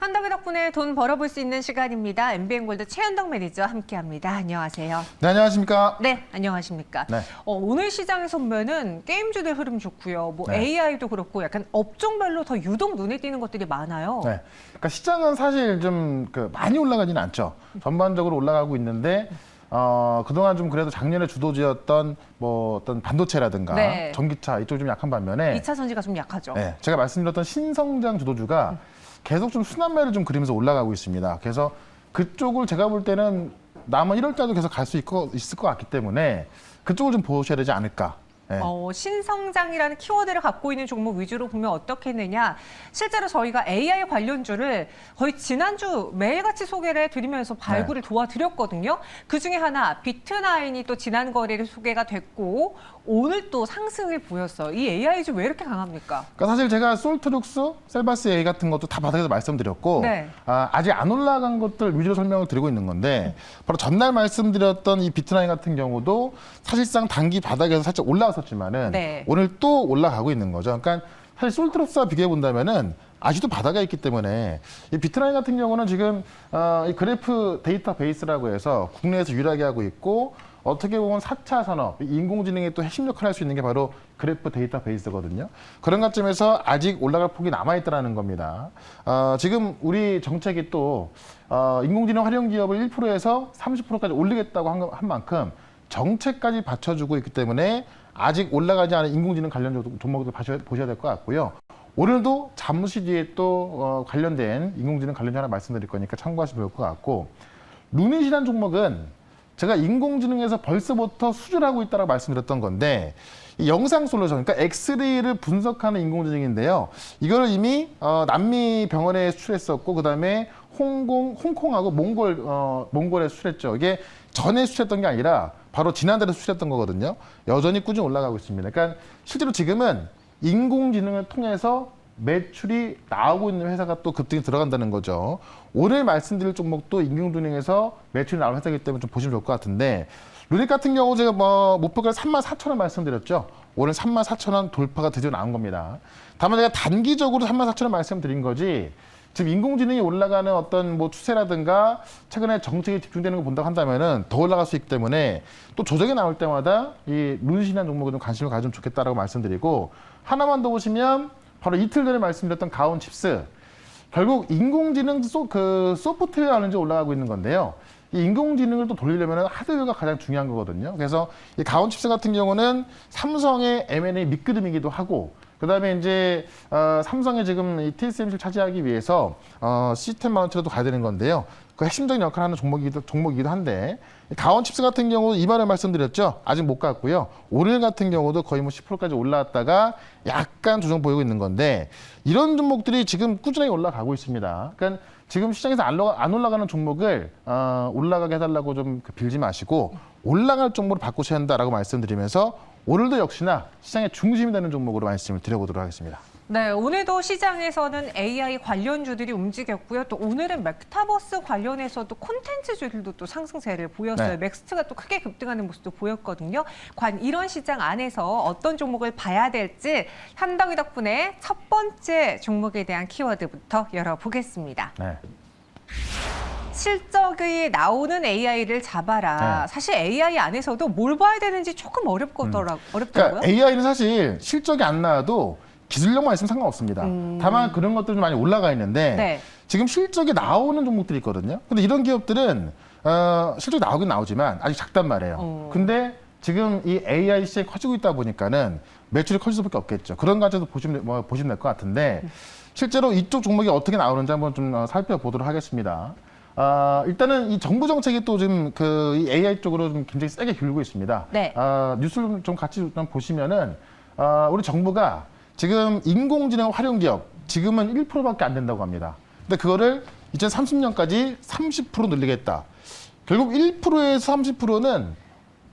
현덕이 덕분에 돈 벌어볼 수 있는 시간입니다. MBN골드 최현덕 매니저 함께합니다. 안녕하세요. 네, 안녕하십니까? 네, 안녕하십니까? 네. 오늘 시장에서 보면은 게임주들 흐름 좋고요. 네. AI도 그렇고 약간 업종별로 더 유독 눈에 띄는 것들이 많아요. 네. 그러니까 시장은 사실 좀 많이 올라가지는 않죠. 전반적으로 올라가고 있는데 그동안 좀 그래도 작년에 주도주였던 어떤 반도체라든가 네. 전기차 이쪽 좀 약한 반면에 2차 전지가 좀 약하죠. 네, 제가 말씀드렸던 신성장 주도주가 계속 좀 순환매를 좀 그리면서 올라가고 있습니다. 그래서 그쪽을 제가 볼 때는 남은 1월 달도 계속 갈 수 있을 것 같기 때문에 그쪽을 좀 보셔야 되지 않을까. 네. 신성장이라는 키워드를 갖고 있는 종목 위주로 보면 어떻겠느냐. 실제로 저희가 AI 관련주를 거의 지난주 매일같이 소개를 해드리면서 발굴을 도와드렸거든요. 그중에 하나 비트나인이 또 지난 거래일 소개가 됐고 오늘 또 상승을 보였어요. 이 AI주 왜 이렇게 강합니까? 그러니까 사실 제가 솔트룩스, 셀바스 A 같은 것도 다 바닥에서 말씀드렸고 네. 아직 안 올라간 것들 위주로 설명을 드리고 있는 건데 바로 전날 말씀드렸던 이 비트나인 같은 경우도 사실상 단기 바닥에서 살짝 올라왔었지만은 네. 오늘 또 올라가고 있는 거죠. 그러니까 사실 솔트룩스와 비교해 본다면은 아직도 바닥에 있기 때문에 이 비트나인 같은 경우는 지금 이 그래프 데이터 베이스라고 해서 국내에서 유일하게 하고 있고 어떻게 보면 4차 산업, 인공지능의 또 핵심 역할을 할 수 있는 게 바로 그래프 데이터 베이스거든요. 그런 관점에서 아직 올라갈 폭이 남아있다는 겁니다. 지금 우리 정책이 또 인공지능 활용 기업을 1%에서 30%까지 올리겠다고 한 만큼 정책까지 받쳐주고 있기 때문에 아직 올라가지 않은 인공지능 관련 종목도 보셔야 될 것 같고요. 오늘도 잠시 뒤에 또 관련된 인공지능 관련주 하나 말씀드릴 거니까 참고하시면 좋을 것 같고 루닛이라는 종목은 제가 인공지능에서 벌써부터 수주하고 있다고 말씀드렸던 건데 이 영상 솔루션, 그러니까 엑스레이를 분석하는 인공지능인데요. 이거를 이미 남미 병원에 수출했었고 그다음에 홍콩하고 몽골에 수출했죠. 이게 전에 수출했던 게 아니라 바로 지난달에 수출했던 거거든요. 여전히 꾸준히 올라가고 있습니다. 그러니까 실제로 지금은 인공지능을 통해서 매출이 나오고 있는 회사가 또 급등이 들어간다는 거죠. 오늘 말씀드릴 종목도 인공지능에서 매출이 나오는 회사이기 때문에 좀 보시면 좋을 것 같은데 루닛 같은 경우 제가 목표가 34,000원 말씀드렸죠. 오늘 34,000원 돌파가 드디어 나온 겁니다. 다만 제가 단기적으로 34,000원 말씀드린 거지 지금 인공지능이 올라가는 어떤 추세라든가 최근에 정책이 집중되는 거 본다고 한다면은 더 올라갈 수 있기 때문에 또 조정이 나올 때마다 이 루닛이라는 종목에 좀 관심을 가지면 좋겠다라고 말씀드리고 하나만 더 보시면 바로 이틀 전에 말씀드렸던 가온 칩스. 결국 인공지능 소프트웨어 하는지 올라가고 있는 건데요. 이 인공지능을 또 돌리려면 하드웨어가 가장 중요한 거거든요. 그래서 이 가온 칩스 같은 경우는 삼성의 M&A 밑그림이기도 하고 그다음에 이제 삼성이 지금 이 TSMC를 차지하기 위해서 시스템 마운트로도 가야 되는 건데요. 그 핵심적인 역할을 하는 종목이기도 한데 가온 칩스 같은 경우 이번에 말씀드렸죠. 아직 못 갔고요. 오늘 같은 경우도 거의 10%까지 올라왔다가 약간 조정 보이고 있는 건데 이런 종목들이 지금 꾸준히 올라가고 있습니다. 그러니까 지금 시장에서 안 올라가는 종목을 올라가게 해달라고 좀 빌지 마시고 올라갈 종목으로 바꾸셔야 한다라고 말씀드리면서 오늘도 역시나 시장의 중심이 되는 종목으로 말씀을 드려보도록 하겠습니다. 네, 오늘도 시장에서는 AI 관련주들이 움직였고요. 또 오늘은 메타버스 관련해서도 콘텐츠주들도 또 상승세를 보였어요. 네. 맥스트가 또 크게 급등하는 모습도 보였거든요. 이런 시장 안에서 어떤 종목을 봐야 될지 현덕이 덕분에 첫 번째 종목에 대한 키워드부터 열어보겠습니다. 네. 실적이 나오는 AI를 잡아라. 네. 사실 AI 안에서도 뭘 봐야 되는지 조금 어렵더라고요. 그러니까 AI는 사실 실적이 안 나와도 기술력만 있으면 상관없습니다. 다만 그런 것들이 좀 많이 올라가 있는데 네. 지금 실적이 나오는 종목들이 있거든요. 근데 이런 기업들은 실적이 나오긴 나오지만 아직 작단 말이에요. 근데 지금 이 AI 시장이 커지고 있다 보니까는 매출이 커질 수밖에 없겠죠. 그런 관점도 보시면 될 것 같은데 실제로 이쪽 종목이 어떻게 나오는지 한번 좀 살펴보도록 하겠습니다. 일단은 이 정부 정책이 또 지금 이 AI 쪽으로 좀 굉장히 세게 기울고 있습니다. 네. 뉴스를 좀 같이 좀 보시면은 우리 정부가 지금 인공지능 활용 기업 지금은 1%밖에 안 된다고 합니다. 근데 그거를 2030년까지 30% 늘리겠다. 결국 1%에서 30%는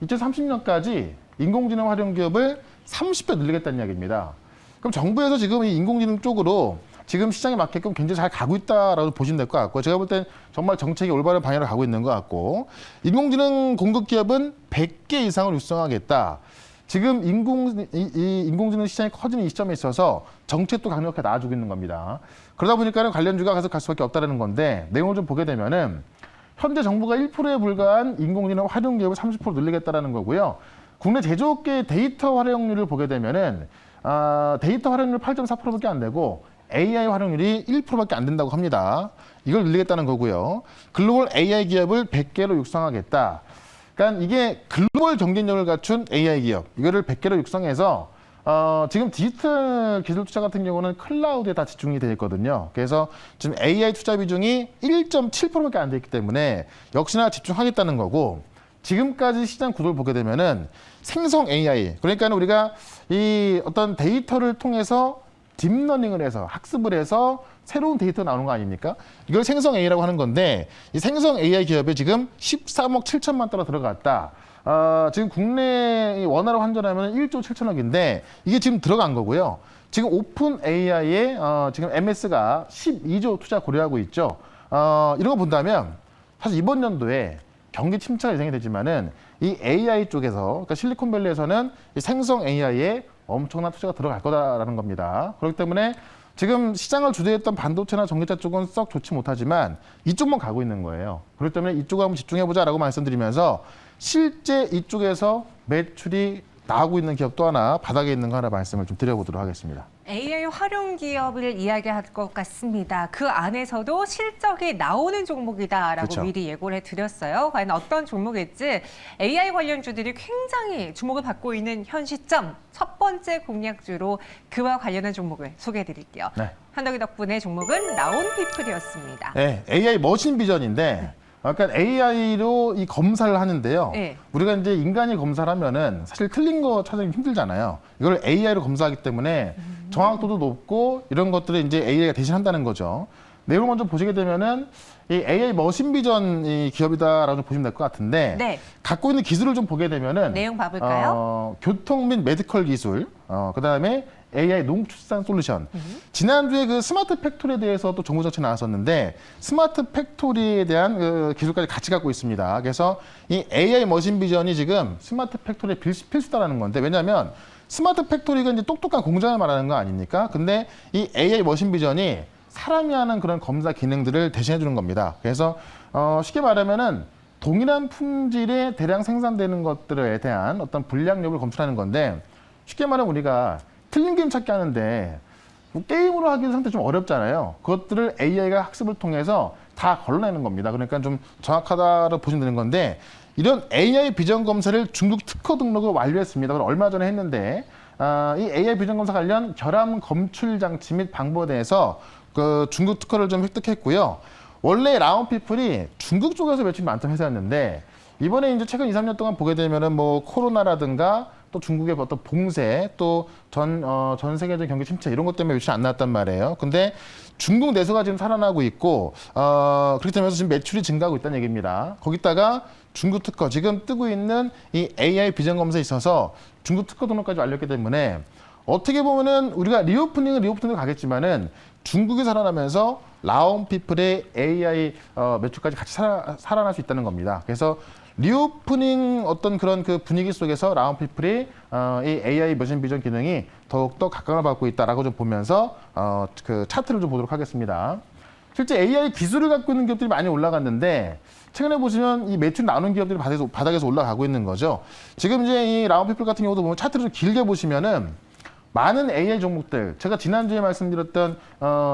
2030년까지 인공지능 활용 기업을 30배 늘리겠다는 이야기입니다. 그럼 정부에서 지금 이 인공지능 쪽으로 지금 시장에 맞게끔 굉장히 잘 가고 있다라고 보시면 될 것 같고 제가 볼 땐 정말 정책이 올바른 방향으로 가고 있는 것 같고 인공지능 공급 기업은 100개 이상을 육성하겠다. 지금 인공지능 시장이 커지는 이 시점에 있어서 정책도 강력하게 나와주고 있는 겁니다. 그러다 보니까는 관련주가 계속 갈 수밖에 없다는 건데 내용을 좀 보게 되면은 현재 정부가 1%에 불과한 인공지능 활용 기업을 30% 늘리겠다라는 거고요. 국내 제조업계의 데이터 활용률을 보게 되면은 데이터 활용률 8.4%밖에 안 되고 AI 활용률이 1%밖에 안 된다고 합니다. 이걸 늘리겠다는 거고요. 글로벌 AI 기업을 100개로 육성하겠다. 그러니까 이게 글로벌 경쟁력을 갖춘 AI 기업, 이거를 100개로 육성해서 지금 디지털 기술 투자 같은 경우는 클라우드에 다 집중이 되어 있거든요. 그래서 지금 AI 투자 비중이 1.7%밖에 안 돼 있기 때문에 역시나 집중하겠다는 거고, 지금까지 시장 구도를 보게 되면은 생성 AI, 그러니까 우리가 이 어떤 데이터를 통해서 딥러닝을 해서 학습을 해서 새로운 데이터가 나오는 거 아닙니까? 이걸 생성 AI라고 하는 건데, 이 생성 AI 기업에 지금 13억 7천만 달러 들어갔다. 지금 국내 원화로 환전하면 1조 7천억인데 이게 지금 들어간 거고요. 지금 오픈 AI에 지금 MS가 12조 투자 고려하고 있죠. 이런 거 본다면 사실 이번 연도에 경기 침체가 예상이 되지만은 이 AI 쪽에서, 그러니까 실리콘밸리에서는 이 생성 AI에 엄청난 투자가 들어갈 거다라는 겁니다. 그렇기 때문에 지금 시장을 주도했던 반도체나 전기차 쪽은 썩 좋지 못하지만 이쪽만 가고 있는 거예요. 그렇기 때문에 이쪽에 한번 집중해보자라고 말씀드리면서 실제 이쪽에서 매출이 나오고 있는 기업 또 하나, 바닥에 있는 거 하나 말씀을 좀 드려보도록 하겠습니다. AI 활용 기업을 이야기할 것 같습니다. 그 안에서도 실적이 나오는 종목이다라고 그렇죠. 미리 예고를 해드렸어요. 과연 어떤 종목일지 AI 관련주들이 굉장히 주목을 받고 있는 현 시점 첫 번째 공략주로 그와 관련한 종목을 소개해드릴게요. 네. 현덕이 덕분에 종목은 라온피플이었습니다. 네, AI 머신 비전인데, 그러니까 AI로 이 검사를 하는데요. 네. 우리가 이제 인간이 검사를 하면은 사실 틀린 거 찾아내기 힘들잖아요. 이걸 AI로 검사하기 때문에 정확도도 높고 이런 것들을 이제 AI가 대신한다는 거죠. 내용을 먼저 보시게 되면은 이 AI 머신 비전 이 기업이다라고 보시면 될 것 같은데, 네. 갖고 있는 기술을 좀 보게 되면은 내용 봐볼까요? 교통 및 메디컬 기술, 그다음에 AI 농축산 솔루션. 지난주에 그 스마트 팩토리에 대해서 또 정부 정책 나왔었는데, 스마트 팩토리에 대한 그 기술까지 같이 갖고 있습니다. 그래서 이 AI 머신 비전이 지금 스마트 팩토리의 필수다라는 건데, 왜냐하면 스마트 팩토리가 이제 똑똑한 공장을 말하는 거 아닙니까? 근데 이 AI 머신 비전이 사람이 하는 그런 검사 기능들을 대신해 주는 겁니다. 그래서 쉽게 말하면은 동일한 품질에 대량 생산되는 것들에 대한 어떤 불량 여부를 검출하는 건데, 쉽게 말하면 우리가 틀린 게임 찾기 하는데 뭐 게임으로 하기는 상당히 좀 어렵잖아요. 그것들을 AI가 학습을 통해서 다 걸러내는 겁니다. 그러니까 좀 정확하다고 보시면 되는 건데, 이런 AI 비전 검사를 중국 특허 등록을 완료했습니다. 그걸 얼마 전에 했는데, 이 AI 비전 검사 관련 결함 검출 장치 및 방법에 대해서 그 중국 특허를 좀 획득했고요. 원래 라온피플이 중국 쪽에서 매출이 많던 회사였는데, 이번에 이제 최근 2, 3년 동안 보게 되면은 뭐 코로나라든가 또 중국의 어떤 봉쇄, 또 전 세계적 경기 침체 이런 것 때문에 매출이 안 나왔단 말이에요. 근데 중국 내수가 지금 살아나고 있고, 그렇기 때문에 지금 매출이 증가하고 있다는 얘기입니다. 거기다가 중국 특허, 지금 뜨고 있는 이 AI 비전 검사에 있어서 중국 특허 등록까지 완료했기 때문에 어떻게 보면은 우리가 리오프닝으로 가겠지만은 중국이 살아나면서 라온피플의 AI 매출까지 같이 살아날 수 있다는 겁니다. 그래서 리오프닝 어떤 그런 그 분위기 속에서 라온피플이 이 AI 머신 비전 기능이 더욱더 각광을 받고 있다라고 좀 보면서 그 차트를 좀 보도록 하겠습니다. 실제 AI 기술을 갖고 있는 기업들이 많이 올라갔는데, 최근에 보시면 이 매출 나오는 기업들이 바닥에서 올라가고 있는 거죠. 지금 이제 이 라온피플 같은 경우도 보면 차트를 좀 길게 보시면은 많은 AI 종목들, 제가 지난주에 말씀드렸던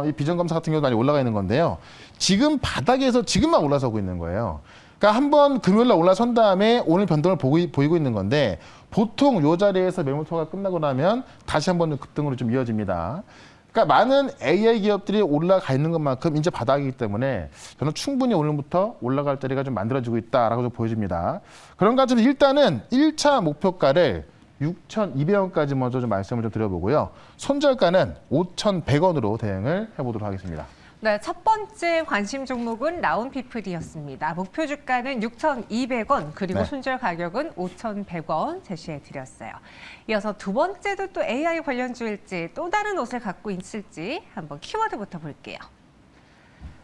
이 비전 검사 같은 경우도 많이 올라가 있는 건데요. 지금 바닥에서 지금만 올라서고 있는 거예요. 그러니까 한번 금요일날 올라선 다음에 오늘 변동을 보이고 있는 건데, 보통 이 자리에서 매물 투하가 끝나고 나면 다시 한번 급등으로 좀 이어집니다. 그러니까 많은 AI 기업들이 올라가 있는 것만큼 이제 바닥이기 때문에 저는 충분히 오늘부터 올라갈 자리가 좀 만들어지고 있다라고 좀 보여집니다. 그런 것 같으면 일단은 1차 목표가를 6,200원까지 먼저 좀 말씀을 좀 드려보고요. 손절가는 5,100원으로 대응을 해보도록 하겠습니다. 네, 첫 번째 관심 종목은 라온피플이었습니다. 목표 주가는 6,200원, 그리고 네. 손절 가격은 5,100원 제시해 드렸어요. 이어서 두 번째도 또 AI 관련주일지 또 다른 옷을 갖고 있을지 한번 키워드부터 볼게요.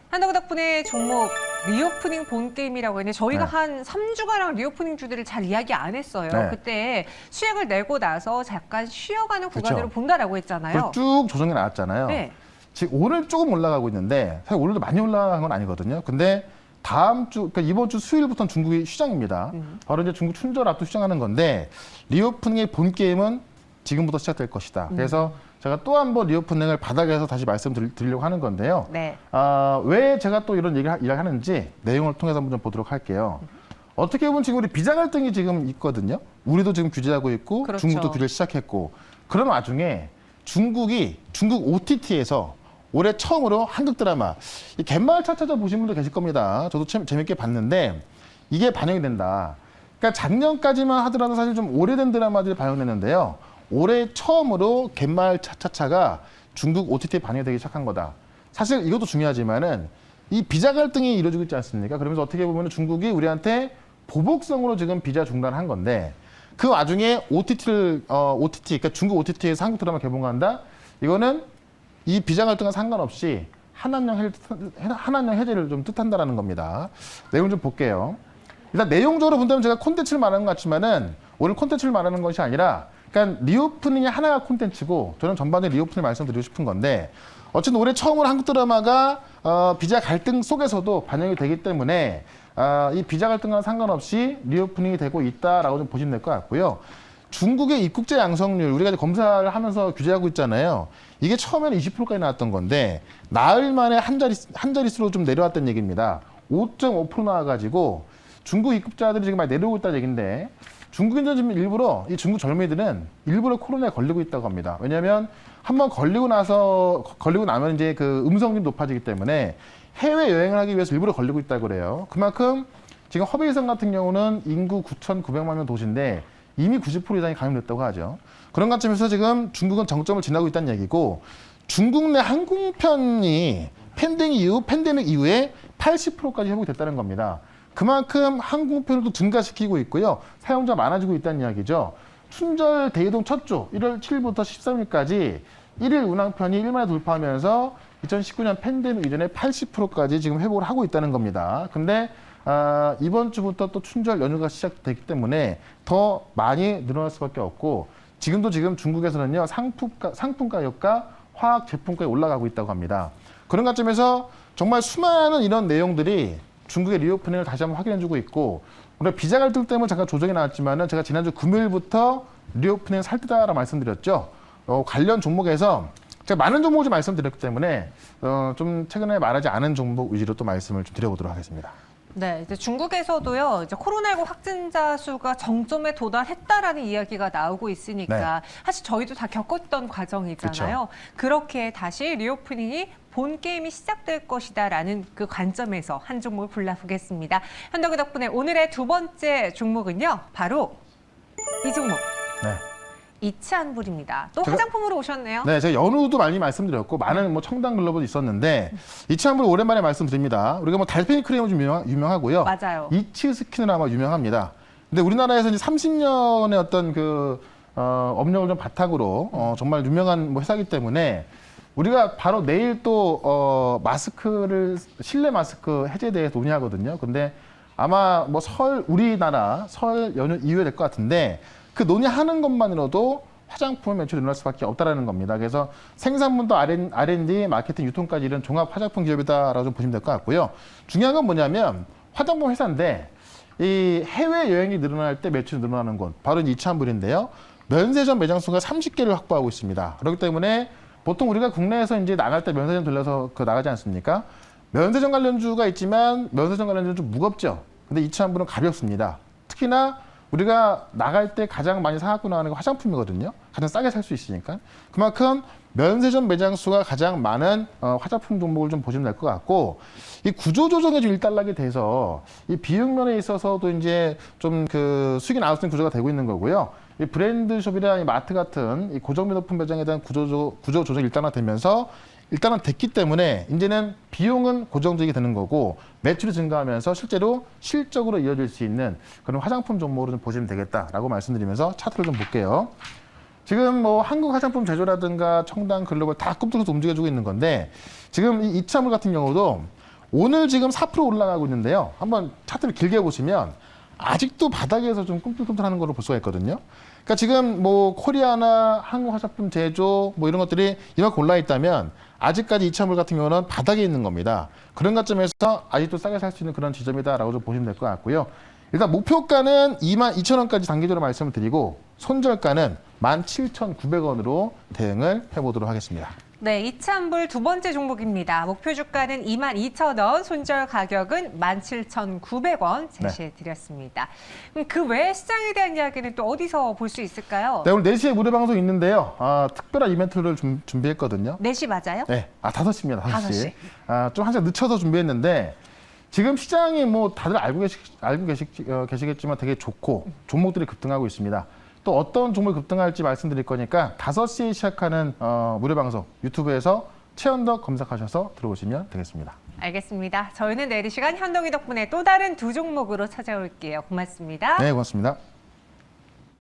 한덕 덕분에 종목 리오프닝 본 게임이라고 했는데, 저희가 네. 한 3주가량 리오프닝 주들을 잘 이야기 안 했어요. 네. 그때 수익을 내고 나서 잠깐 쉬어가는 구간으로 그쵸. 본다라고 했잖아요. 쭉 조정이 나왔잖아요. 네. 지금 오늘 조금 올라가고 있는데 사실 오늘도 많이 올라간 건 아니거든요. 근데 다음 주, 그러니까 이번 주 수요일부터는 중국이 휴장입니다. 바로 이제 중국 춘절 앞두고 휴장하는 건데 리오프닝의 본 게임은 지금부터 시작될 것이다. 그래서 제가 또 한 번 리오프닝을 바닥에서 다시 말씀드리려고 하는 건데요. 네. 왜 제가 또 이런 얘기를 하는지 내용을 통해서 한번 좀 보도록 할게요. 어떻게 보면 지금 우리 비자 갈등이 지금 있거든요. 우리도 지금 규제하고 있고 그렇죠. 중국도 규제를 시작했고 그런 와중에 중국 OTT에서 올해 처음으로 한국 드라마 이 갯마을 차차자 보신 분들 계실 겁니다. 저도 참 재밌게 봤는데 이게 반영이 된다. 그러니까 작년까지만 하더라도 사실 좀 오래된 드라마들이 반영됐는데요. 올해 처음으로 갯마을 차차차가 중국 OTT에 반영이 되기 시작한 거다. 사실 이것도 중요하지만은 이 비자 갈등이 이루어지고 있지 않습니까? 그러면서 어떻게 보면 중국이 우리한테 보복성으로 지금 비자 중단한 건데 그 와중에 OTT, 그러니까 중국 OTT에서 한국 드라마 개봉한다? 이거는 이 비자 갈등과 상관없이 한한령 해제를 좀 뜻한다라는 겁니다. 내용 좀 볼게요. 일단 내용적으로 본다면 제가 콘텐츠를 말하는 것 같지만은 오늘 콘텐츠를 말하는 것이 아니라 그러니까 리오프닝이 하나가 콘텐츠고 저는 전반적인 리오프닝 말씀드리고 싶은 건데 어쨌든 올해 처음으로 한국 드라마가 비자 갈등 속에서도 반영이 되기 때문에 이 비자 갈등과 상관없이 리오프닝이 되고 있다라고 좀 보시면 될 것 같고요. 중국의 입국자 양성률 우리가 이제 검사를 하면서 규제하고 있잖아요. 이게 처음에는 20%까지 나왔던 건데 나흘 만에 한 자릿수로 좀 내려왔던 얘기입니다. 5.5% 나와가지고 중국 입국자들이 지금 많이 내려오고 있다는 얘기인데 중국인들은 지금 일부러 이 중국 젊은이들은 일부러 코로나에 걸리고 있다고 합니다. 왜냐하면 한번 걸리고 나면 이제 그 음성률이 높아지기 때문에 해외 여행을 하기 위해서 일부러 걸리고 있다고 그래요. 그만큼 지금 허베이성 같은 경우는 인구 9,900만 명 도시인데 이미 90% 이상이 감염됐다고 하죠. 그런 관점에서 지금 중국은 정점을 지나고 있다는 얘기고 중국 내 항공편이 팬데믹 이후에 80%까지 회복이 됐다는 겁니다. 그만큼 항공편을 또 증가시키고 있고요. 사용자 많아지고 있다는 이야기죠. 춘절 대이동 첫 주 1월 7일부터 13일까지 1일 운항편이 1만에 돌파하면서 2019년 팬데믹 이전에 80%까지 지금 회복을 하고 있다는 겁니다. 근데 이번 주부터 또 춘절 연휴가 시작되기 때문에 더 많이 늘어날 수밖에 없고 지금 중국에서는요 상품 가격과 화학 제품가격이 올라가고 있다고 합니다. 그런 관점에서 정말 수많은 이런 내용들이 중국의 리오프닝을 다시 한번 확인해주고 있고 우리가 비자 갈등 때문에 잠깐 조정이 나왔지만은 제가 지난주 금요일부터 리오프닝 살 때다라고 말씀드렸죠. 관련 종목에서 제가 많은 종목을 좀 말씀드렸기 때문에 좀 최근에 말하지 않은 종목 위주로 또 말씀을 좀 드려보도록 하겠습니다. 네, 이제 중국에서도요, 이제 코로나19 확진자 수가 정점에 도달했다라는 이야기가 나오고 있으니까 사실 저희도 다 겪었던 과정이잖아요. 그렇게 다시 리오프닝이 본 게임이 시작될 것이다라는 그 관점에서 한 종목을 골라보겠습니다. 현덕이 덕분에 오늘의 두 번째 종목은요, 바로 이 종목. 네. 이치한불입니다. 또 화장품으로 오셨네요. 네, 제가 연후도 많이 말씀드렸고 많은 뭐 청담 글로벌도 있었는데 이치한불 오랜만에 말씀드립니다. 우리가 뭐 달팽이 크림은 좀 유명하고요. 맞아요. 이치 스킨은 아마 유명합니다. 근데 우리나라에서 이제 30년의 어떤 그 업력을 좀 바탕으로 정말 유명한 뭐 회사이기 때문에 우리가 바로 내일 또 실내 마스크 해제에 대해서 논의하거든요. 근데 아마 뭐 우리나라 설 연휴 이후에 될 것 같은데 그 논의하는 것만으로도 화장품 매출이 늘어날 수밖에 없다라는 겁니다. 그래서 생산부터 R&D, 마케팅, 유통까지 이런 종합 화장품 기업이다라고 좀 보시면 될 것 같고요. 중요한 건 뭐냐면 화장품 회사인데 이 해외 여행이 늘어날 때 매출이 늘어나는 곳 바로 이치한불인데요. 면세점 매장 수가 30개를 확보하고 있습니다. 그렇기 때문에 보통 우리가 국내에서 이제 나갈 때 면세점 들려서 나가지 않습니까? 면세점 관련주가 있지만 면세점 관련주는 좀 무겁죠. 근데 이치한불은 가볍습니다. 특히나 우리가 나갈 때 가장 많이 사갖고 나가는 게 화장품이거든요. 가장 싸게 살 수 있으니까. 그만큼 면세점 매장 수가 가장 많은 화장품 종목을 좀 보시면 될 것 같고 이 구조 조정이 좀 일단락이 돼서 이 비용면에 있어서도 이제 좀 그 수익이 나올 수 있는 구조가 되고 있는 거고요. 이 브랜드숍이나 이 마트 같은 이 고정비 높은 매장에 대한 구조 조정이 일단화되면서 일단은 됐기 때문에 이제는 비용은 고정적이 되는 거고 매출이 증가하면서 실제로 실적으로 이어질 수 있는 그런 화장품 종목으로 좀 보시면 되겠다라고 말씀드리면서 차트를 좀 볼게요. 지금 뭐 한국 화장품 제조라든가 청담 글로벌 다 꿈틀꿈틀 움직여주고 있는 건데 지금 이 이치한불 같은 경우도 오늘 지금 4% 올라가고 있는데요. 한번 차트를 길게 보시면 아직도 바닥에서 좀 꿈틀꿈틀하는 걸로 볼 수가 있거든요. 그러니까 지금 뭐 코리아나 한국 화장품 제조 뭐 이런 것들이 이만큼 올라 있다면 아직까지 이차물 같은 경우는 바닥에 있는 겁니다. 그런 관점에서 아직도 싸게 살 수 있는 그런 지점이다라고 좀 보시면 될 것 같고요. 일단 목표가는 22,000원까지 단기적으로 말씀을 드리고 손절가는 17,900원으로 대응을 해보도록 하겠습니다. 네, 이찬불 두 번째 종목입니다. 목표 주가는 22,000원, 손절 가격은 17,900원 제시해드렸습니다. 그럼 그 외 시장에 대한 이야기는 또 어디서 볼 수 있을까요? 네, 오늘 4시에 무료 방송 있는데요. 특별한 이벤트를 준비했거든요. 4시 맞아요? 네, 5시입니다. 5시. 5시. 좀 한참 늦춰서 준비했는데 지금 시장이 뭐 다들 알고 계시겠지만 되게 좋고 종목들이 급등하고 있습니다. 또 어떤 종목이 급등할지 말씀드릴 거니까 5시에 시작하는 무료 방송 유튜브에서 최현덕 검색하셔서 들어오시면 되겠습니다. 알겠습니다. 저희는 내일 시간 현동이 덕분에 또 다른 두 종목으로 찾아올게요. 고맙습니다. 네, 고맙습니다.